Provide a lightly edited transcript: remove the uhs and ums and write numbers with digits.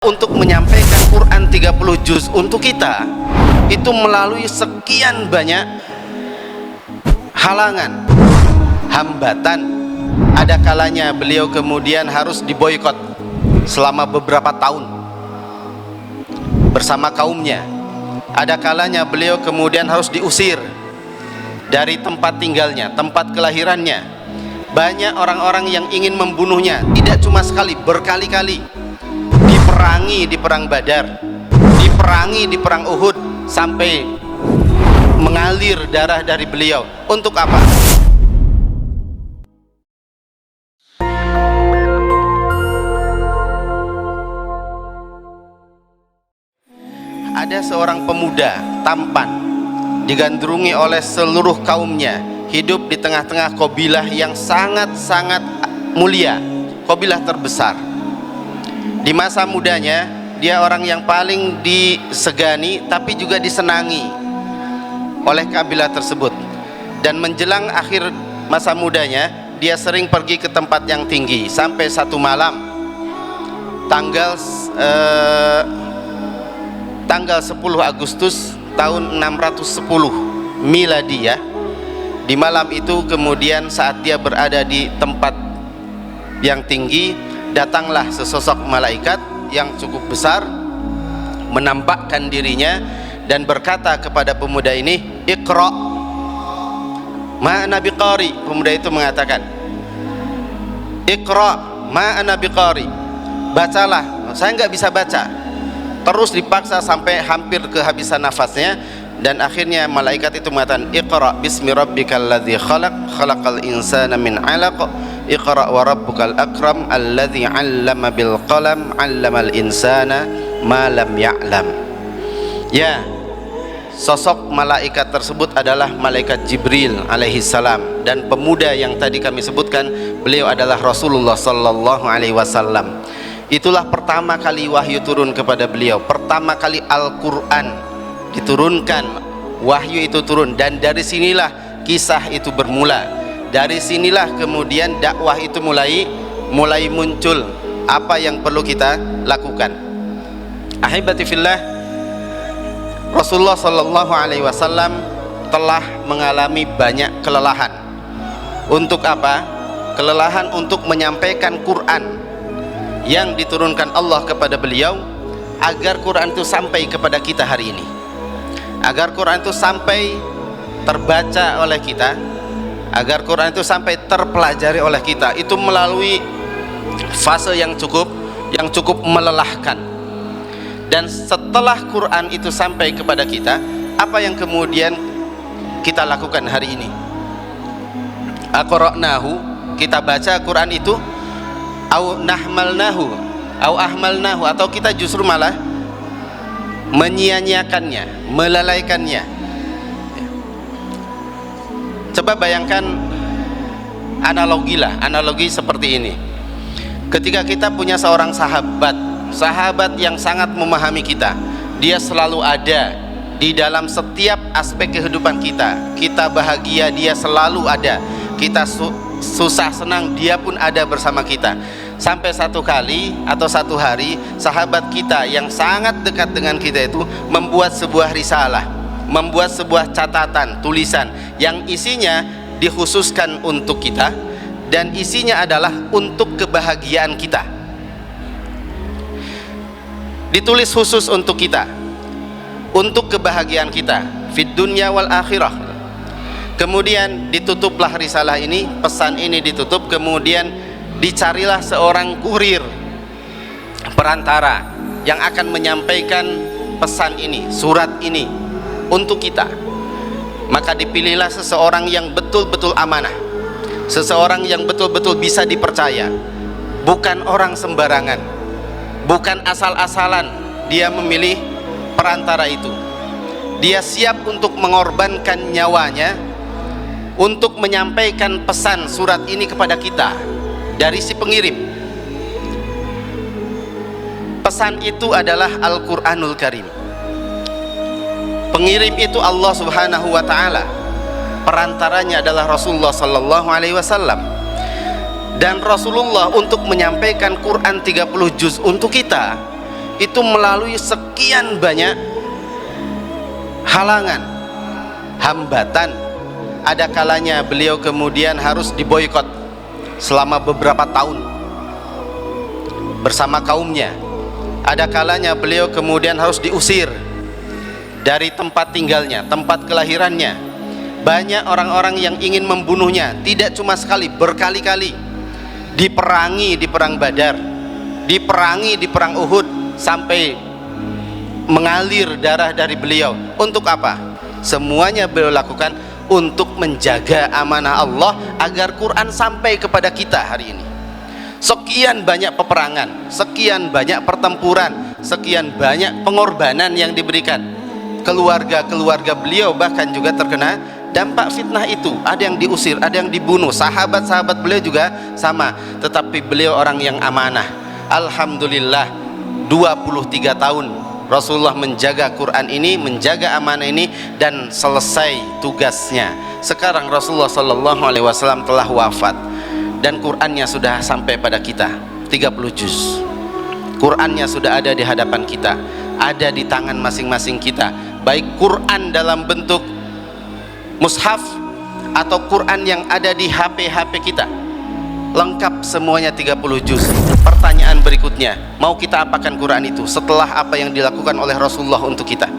Untuk menyampaikan Quran 30 juz untuk kita itu melalui sekian banyak halangan, hambatan. Ada kalanya beliau kemudian harus diboikot selama beberapa tahun bersama kaumnya. Ada kalanya beliau kemudian harus diusir dari tempat tinggalnya, tempat kelahirannya. Banyak orang-orang yang ingin membunuhnya, tidak cuma sekali, berkali-kali. Diperangi di perang Badar, diperangi di perang Uhud, sampai mengalir darah dari beliau. Untuk apa? Ada seorang pemuda tampan, digandrungi oleh seluruh kaumnya, hidup di tengah-tengah kabilah yang sangat-sangat mulia, kabilah terbesar. Di masa mudanya dia orang yang paling disegani tapi juga disenangi oleh kabilah tersebut. Dan menjelang akhir masa mudanya dia sering pergi ke tempat yang tinggi. Sampai satu malam tanggal 10 Agustus tahun 610 Miladiyah, di malam itu kemudian saat dia berada di tempat yang tinggi, datanglah sesosok malaikat yang cukup besar, menampakkan dirinya dan berkata kepada pemuda ini, "Iqra ma ana biqari." Pemuda itu mengatakan, "Iqra ma ana biqari." Bacalah, saya nggak bisa baca. Terus dipaksa sampai hampir kehabisan nafasnya, dan akhirnya malaikat itu mengatakan, "Iqra bismi rabbikal ladzi khalaq, khalaqal insana min 'alaq, Iqra wa rabbukal akram alladzi 'allama bil qalam 'allamal insana ma lam ya'lam." Ya, sosok malaikat tersebut adalah malaikat Jibril alaihi salam, dan pemuda yang tadi kami sebutkan, beliau adalah Rasulullah sallallahu alaihi wasallam. Itulah pertama kali wahyu turun kepada beliau, pertama kali Al-Qur'an diturunkan, wahyu itu turun, dan dari sinilah kisah itu bermula. Dari sinilah kemudian dakwah itu mulai muncul, apa yang perlu kita lakukan. Ahibati fillah, Rasulullah sallallahu alaihi wasallam telah mengalami banyak kelelahan. Untuk apa? Kelelahan untuk menyampaikan Quran yang diturunkan Allah kepada beliau, agar Quran itu sampai kepada kita hari ini, agar Quran itu sampai terbaca oleh kita, agar Quran itu sampai terpelajari oleh kita. Itu melalui fase yang cukup melelahkan. Dan setelah Quran itu sampai kepada kita, apa yang kemudian kita lakukan hari ini? Aqra'nahu, kita baca Quran itu, au nahmalnahu, au ahmalnahu, atau kita justru malah menyia-nyiakannya, melalaikannya. Coba bayangkan analogi seperti ini. Ketika kita punya seorang sahabat yang sangat memahami kita, dia selalu ada di dalam setiap aspek kehidupan kita. Kita bahagia, dia selalu ada. Kita susah senang, dia pun ada bersama kita. Sampai satu kali atau satu hari, sahabat kita yang sangat dekat dengan kita itu membuat sebuah risalah, membuat sebuah catatan, tulisan yang isinya dikhususkan untuk kita, dan isinya adalah untuk kebahagiaan kita. Ditulis khusus untuk kita, untuk kebahagiaan kita fid dunya wal akhirah. Kemudian ditutuplah risalah ini, pesan ini ditutup, kemudian dicarilah seorang kurir, perantara yang akan menyampaikan pesan ini, surat ini untuk kita. Maka dipilihlah seseorang yang betul-betul amanah, seseorang yang betul-betul bisa dipercaya, bukan orang sembarangan, bukan asal-asalan dia memilih perantara itu. Dia siap untuk mengorbankan nyawanya untuk menyampaikan pesan surat ini kepada kita dari si pengirim. Pesan itu adalah Al-Quranul Karim. Pengirim itu Allah Subhanahu wa ta'ala, perantaranya adalah Rasulullah sallallahu alaihi wasallam. Dan Rasulullah untuk menyampaikan Quran 30 juz untuk kita, itu melalui sekian banyak halangan, hambatan. Ada kalanya beliau kemudian harus diboikot selama beberapa tahun bersama kaumnya. Ada kalanya beliau kemudian harus diusir dari tempat tinggalnya, tempat kelahirannya. Banyak orang-orang yang ingin membunuhnya, tidak cuma sekali, berkali-kali. Diperangi di perang Badar, diperangi di perang Uhud, sampai mengalir darah dari beliau. Untuk apa? Semuanya beliau lakukan untuk menjaga amanah Allah agar Quran sampai kepada kita hari ini. Sekian banyak peperangan, sekian banyak pertempuran, sekian banyak pengorbanan yang diberikan. Keluarga-keluarga beliau bahkan juga terkena dampak fitnah itu. Ada yang diusir, ada yang dibunuh. Sahabat-sahabat beliau juga sama. Tetapi beliau orang yang amanah. Alhamdulillah 23 tahun Rasulullah menjaga Quran ini, menjaga amanah ini, dan selesai tugasnya. Sekarang Rasulullah SAW telah wafat dan Qurannya sudah sampai pada kita, 30 juz. Qurannya sudah ada di hadapan kita, ada di tangan masing-masing kita, baik Quran dalam bentuk mushaf atau Quran yang ada di HP-HP kita. Lengkap semuanya 30 juz. Pertanyaan berikutnya, mau kita apakan Quran itu setelah apa yang dilakukan oleh Rasulullah untuk kita?